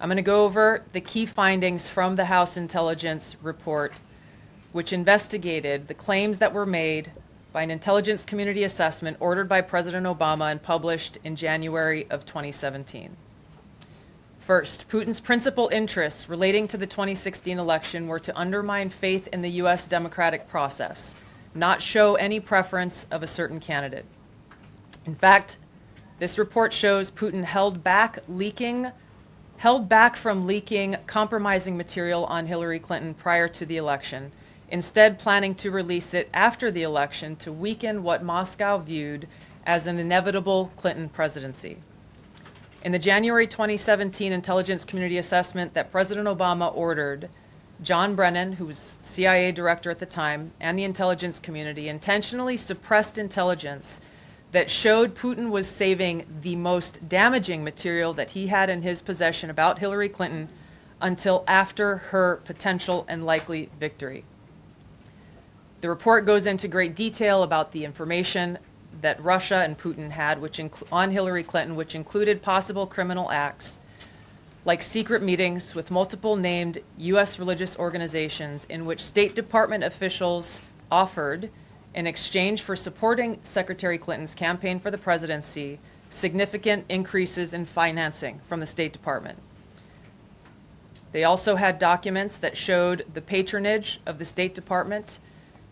I'm going to go over the key findings from the House Intelligence Report, which investigated the claims that were made by an intelligence community assessment ordered by President Obama and published in January of 2017. First, Putin's principal interests relating to the 2016 election were to undermine faith in the U.S. democratic process, not show any preference of a certain candidate. In fact, this report shows Putin held back from leaking compromising material on Hillary Clinton prior to the election, instead planning to release it after the election to weaken what Moscow viewed as an inevitable Clinton presidency. In the January 2017 intelligence community assessment that President Obama ordered, John Brennan, who was CIA director at the time, and the intelligence community intentionally suppressed intelligence that showed Putin was saving the most damaging material that he had in his possession about Hillary Clinton until after her potential and likely victory. The report goes into great detail about the information that Russia and Putin had on Hillary Clinton, which included possible criminal acts like secret meetings with multiple named U.S. religious organizations in which State Department officials offered, in exchange for supporting Secretary Clinton's campaign for the presidency, significant increases in financing from the State Department. They also had documents that showed the patronage of the State Department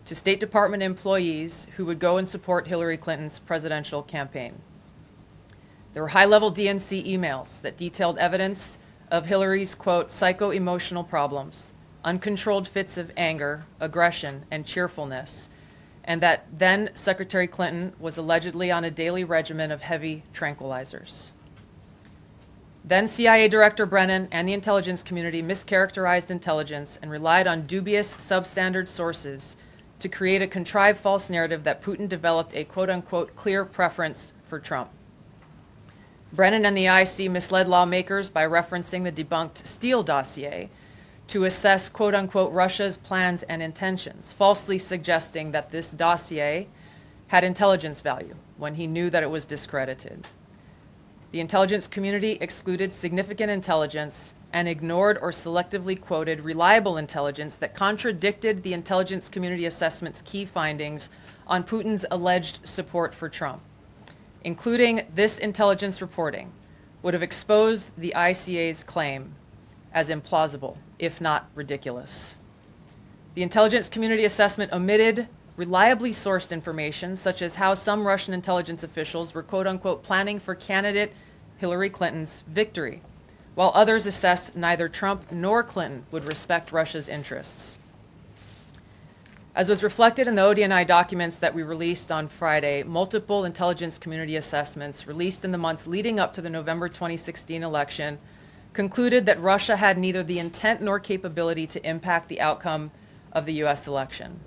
to State Department employees who would go and support Hillary Clinton's presidential campaign. There were high-level DNC emails that detailed evidence of Hillary's, quote, psycho-emotional problems, uncontrolled fits of anger, aggression, and cheerfulness, and that then Secretary Clinton was allegedly on a daily regimen of heavy tranquilizers. Then CIA Director Brennan and the intelligence community mischaracterized intelligence and relied on dubious substandard sources to create a contrived false narrative that Putin developed a quote-unquote clear preference for Trump. Brennan and the IC misled lawmakers by referencing the debunked Steele dossier to assess quote-unquote Russia's plans and intentions, falsely suggesting that this dossier had intelligence value when he knew that it was discredited. The intelligence community excluded significant intelligence and ignored or selectively quoted reliable intelligence that contradicted the intelligence community assessment's key findings on Putin's alleged support for Trump. Including this intelligence reporting would have exposed the ICA's claim as implausible, if not ridiculous. The intelligence community assessment omitted reliably sourced information, such as how some Russian intelligence officials were quote-unquote planning for candidate Hillary Clinton's victory, while others assessed neither Trump nor Clinton would respect Russia's interests. As was reflected in the ODNI documents that we released on Friday, multiple intelligence community assessments released in the months leading up to the November 2016 election concluded that Russia had neither the intent nor capability to impact the outcome of the U.S. election.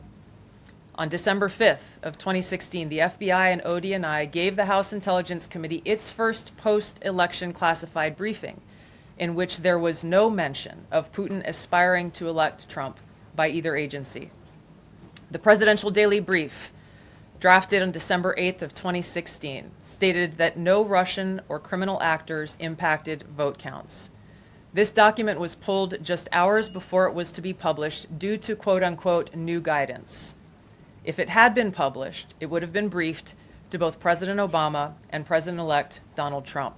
On December 5th of 2016, the FBI and ODNI gave the House Intelligence Committee its first post-election classified briefing, in which there was no mention of Putin aspiring to elect Trump by either agency. The Presidential Daily Brief, drafted on December 8th of 2016, stated that no Russian or criminal actors impacted vote counts. This document was pulled just hours before it was to be published due to quote-unquote new guidance. If it had been published, it would have been briefed to both President Obama and President-elect Donald Trump.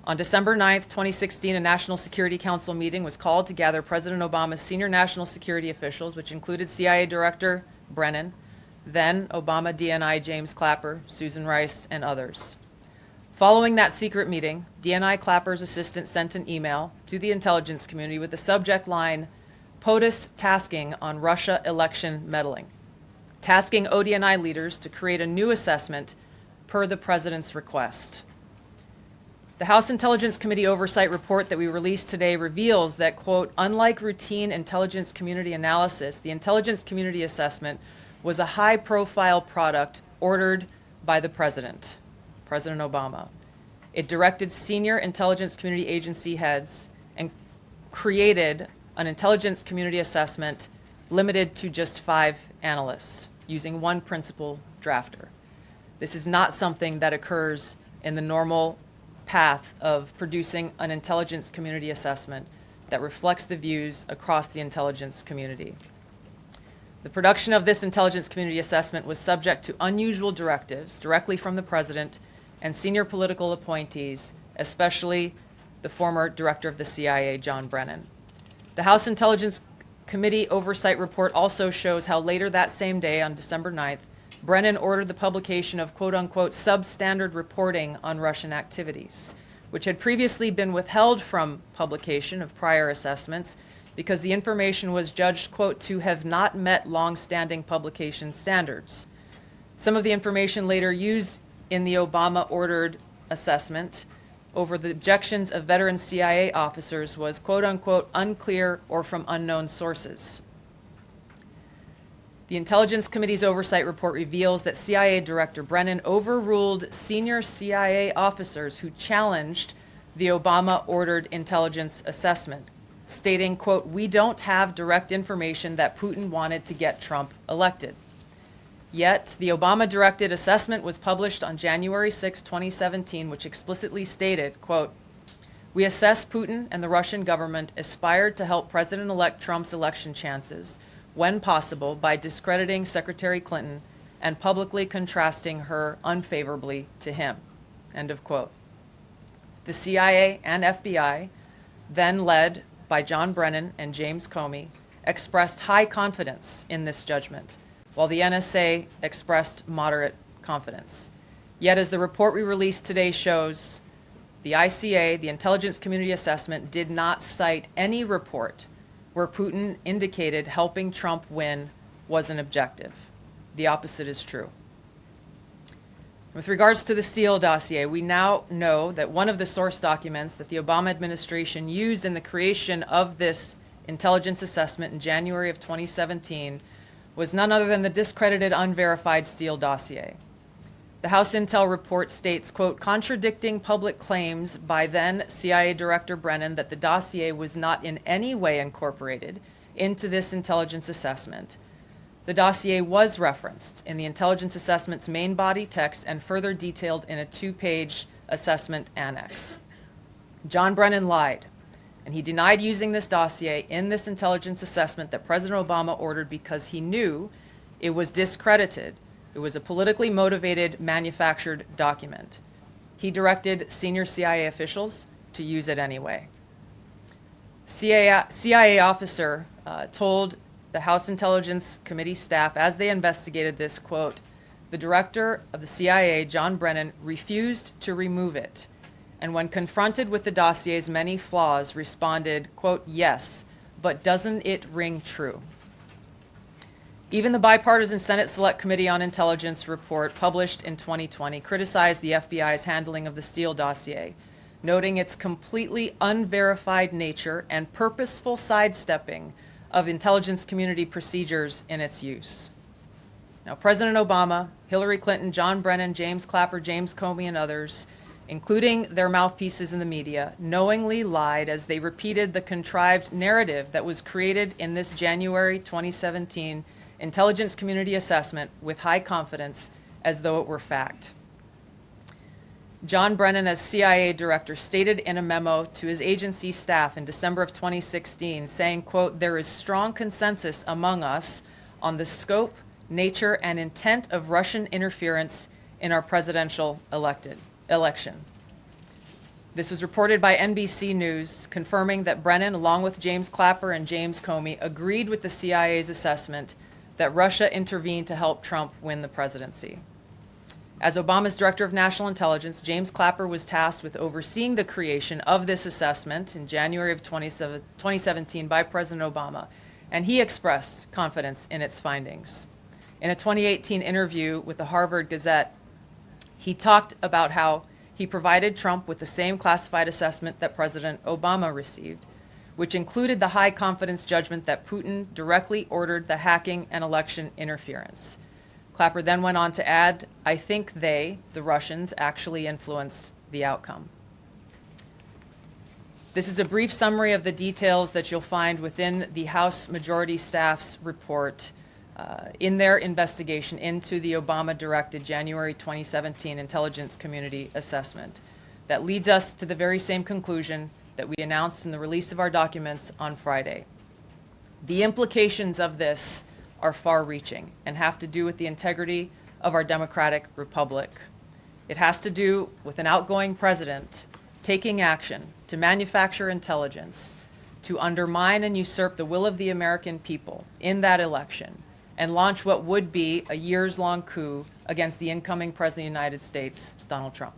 On December 9th, 2016, a National Security Council meeting was called to gather President Obama's senior national security officials, which included CIA Director Brennan, then Obama DNI James Clapper, Susan Rice, and others. Following that secret meeting, DNI Clapper's assistant sent an email to the intelligence community with the subject line, POTUS tasking on Russia election meddling, tasking ODNI leaders to create a new assessment per the president's request. The House Intelligence Committee Oversight Report that we released today reveals that, quote, unlike routine intelligence community analysis, the intelligence community assessment was a high-profile product ordered by the President Obama. It directed senior intelligence community agency heads and created an intelligence community assessment limited to just 5 analysts using one principal drafter. This is not something that occurs in the normal path of producing an intelligence community assessment that reflects the views across the intelligence community. The production of this intelligence community assessment was subject to unusual directives directly from the president and senior political appointees, especially the former director of the CIA, John Brennan. The House Intelligence Committee Oversight Report also shows how later that same day, on December 9th, Brennan ordered the publication of quote-unquote substandard reporting on Russian activities, which had previously been withheld from publication of prior assessments because the information was judged, quote, to have not met long-standing publication standards. Some of the information later used in the Obama-ordered assessment over the objections of veteran CIA officers was, quote-unquote, unclear or from unknown sources. The Intelligence Committee's oversight report reveals that CIA Director Brennan overruled senior CIA officers who challenged the Obama-ordered intelligence assessment, stating, quote, we don't have direct information that Putin wanted to get Trump elected. Yet, the Obama-directed assessment was published on January 6, 2017, which explicitly stated, quote, we assess Putin and the Russian government aspired to help President-elect Trump's election chances, when possible, by discrediting Secretary Clinton and publicly contrasting her unfavorably to him, end of quote. The CIA and FBI, then led by John Brennan and James Comey, expressed high confidence in this judgment, while the NSA expressed moderate confidence. Yet, as the report we released today shows, the ICA, the Intelligence Community Assessment, did not cite any report where Putin indicated helping Trump win was an objective. The opposite is true. With regards to the Steele dossier, we now know that one of the source documents that the Obama administration used in the creation of this intelligence assessment in January of 2017 was none other than the discredited, unverified Steele dossier. The House Intel report states, quote, contradicting public claims by then CIA Director Brennan that the dossier was not in any way incorporated into this intelligence assessment. The dossier was referenced in the intelligence assessment's main body text and further detailed in a 2-page assessment annex. John Brennan lied, and he denied using this dossier in this intelligence assessment that President Obama ordered because he knew it was discredited. It was a politically motivated, manufactured document. He directed senior CIA officials to use it anyway. CIA officer told the House Intelligence Committee staff as they investigated this, quote, the director of the CIA, John Brennan, refused to remove it, and when confronted with the dossier's many flaws, responded, quote, yes, but doesn't it ring true? Even the bipartisan Senate Select Committee on Intelligence report published in 2020 criticized the FBI's handling of the Steele dossier, noting its completely unverified nature and purposeful sidestepping of intelligence community procedures in its use. Now, President Obama, Hillary Clinton, John Brennan, James Clapper, James Comey, and others, including their mouthpieces in the media, knowingly lied as they repeated the contrived narrative that was created in this January 2017 intelligence community assessment with high confidence as though it were fact. John Brennan, as CIA director, stated in a memo to his agency staff in December of 2016, saying, quote, there is strong consensus among us on the scope, nature, and intent of Russian interference in our presidential election. This was reported by NBC News, confirming that Brennan, along with James Clapper and James Comey, agreed with the CIA's assessment that Russia intervened to help Trump win the presidency. As Obama's Director of National Intelligence, James Clapper was tasked with overseeing the creation of this assessment in January of 2017 by President Obama, and he expressed confidence in its findings. In a 2018 interview with the Harvard Gazette, he talked about how he provided Trump with the same classified assessment that President Obama received, which included the high confidence judgment that Putin directly ordered the hacking and election interference. Clapper then went on to add, I think they, the Russians, actually influenced the outcome. This is a brief summary of the details that you'll find within the House Majority Staff's report in their investigation into the Obama-directed January 2017 Intelligence Community Assessment. that leads us to the very same conclusion that we announced in the release of our documents on Friday. The implications of this are far-reaching and have to do with the integrity of our democratic republic. It has to do with an outgoing president taking action to manufacture intelligence to undermine and usurp the will of the American people in that election and launch what would be a years-long coup against the incoming President of the United States, Donald Trump.